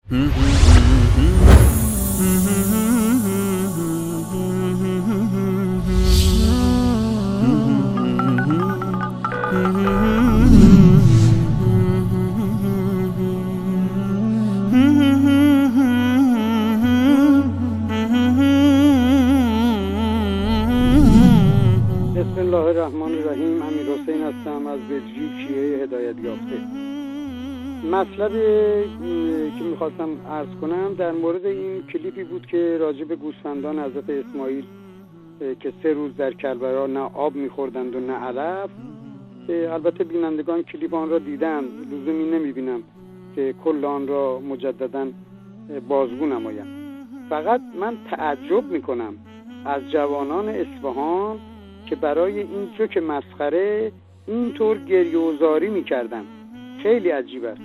بسم الله الرحمن الرحیم. امیرحسین هستم از بلژیک، شیعه هدایت یافته. مطلبی که میخواستم عرض کنم در مورد این کلیپی بود که راجع به گوسفندان حضرت اسماعیل که 3 روز در کربلا نه آب میخوردند و نه علف. البته بینندگان کلیپ آن را دیدند، لزومی نمیبینم که کل آن را مجددا بازگو نمایم. فقط من تعجب میکنم از جوانان اصفهان که برای این جوک مسخره اینطور گریه و زاری میکردن. خیلی عجیب است،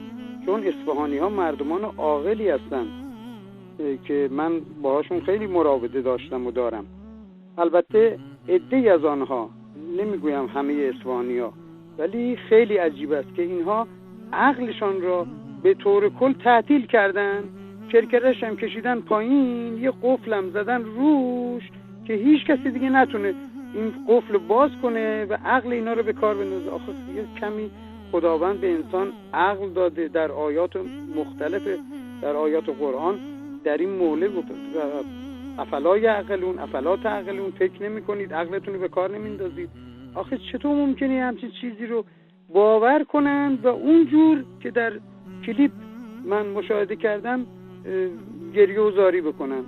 چون اصفهانی ها مردمان عاقلی هستن که من باهاشون خیلی مراوده داشتم و دارم. البته عده‌ای از آنها، نمیگویم همه اصفهانی ها، ولی خیلی عجیب است که اینها عقلشان را به طور کل تعطیل کردن. کرکرش هم کشیدن پایین، یه قفلم زدن روش که هیچ کسی دیگه نتونه این قفل باز کنه و عقل اینا رو به کار بندازه. آخه یه کمی خداوند به انسان عقل داده. در آیات مختلف در آیات قرآن در این مولد افلا یعقلون افلا تعقلون، فکر نمی کنید، عقلتون رو به کار نمیندازید. آخه چطور ممکنه همچین چیزی رو باور کنند و اونجور که در کلیپ من مشاهده کردم گریه و زاری بکنن؟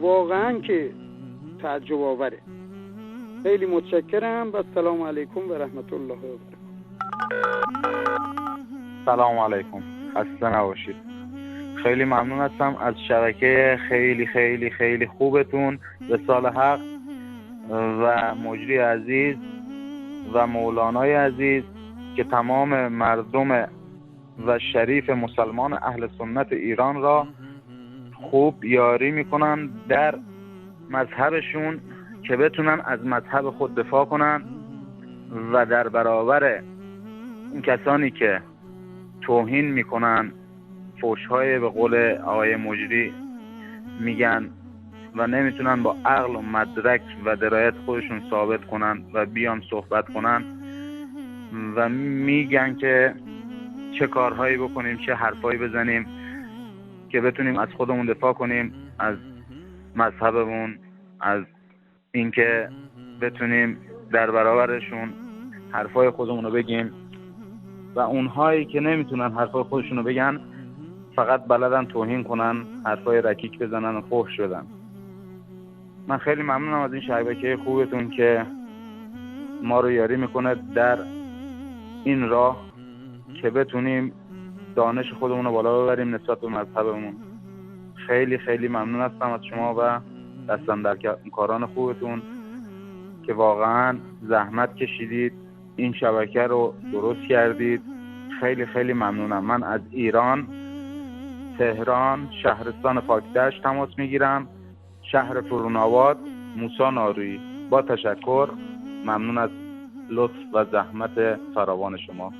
واقعا که تعجب آوره. خیلی متشکرم و السلام علیکم و رحمت الله و برکاته. سلام علیکم، خسته نباشید. خیلی ممنون هستم از شبکه خیلی خیلی خیلی خوبتون، رسال حق و مجری عزیز و مولانای عزیز که تمام مردم و شریف مسلمان اهل سنت ایران را خوب یاری میکنن در مذهبشون که بتونن از مذهب خود دفاع کنن و در برابر اون کسانی که توهین میکنن، فحش‌های به قول آقای مجری میگن و نمیتونن با عقل و مدرک و درایت خودشون ثابت کنن و بیان صحبت کنن و میگن که چه کارهایی بکنیم، چه حرفایی بزنیم که بتونیم از خودمون دفاع کنیم، از مذهبمون، از اینکه بتونیم در برابرشون حرفای خودمون رو بگیم. و اونهایی که نمیتونن حرفای خودشون رو بگن، فقط بلدن توهین کنن، حرفای رکیک بزنن و فحش بدن. من خیلی ممنونم از این شبکه خوبتون که ما رو یاری میکنه در این راه که بتونیم دانش خودمون رو بالا ببریم نسبت به مذهبمون. خیلی خیلی ممنون هستم از شما و دستن در کاران خوبتون که واقعا زحمت کشیدید، این شبکه رو درست کردید. خیلی خیلی ممنونم. من از ایران، تهران، شهرستان پاکدشت تماس میگیرم، شهر فرون‌آباد، موسی نارویی. با تشکر، ممنون از لطف و زحمت فراوان شما.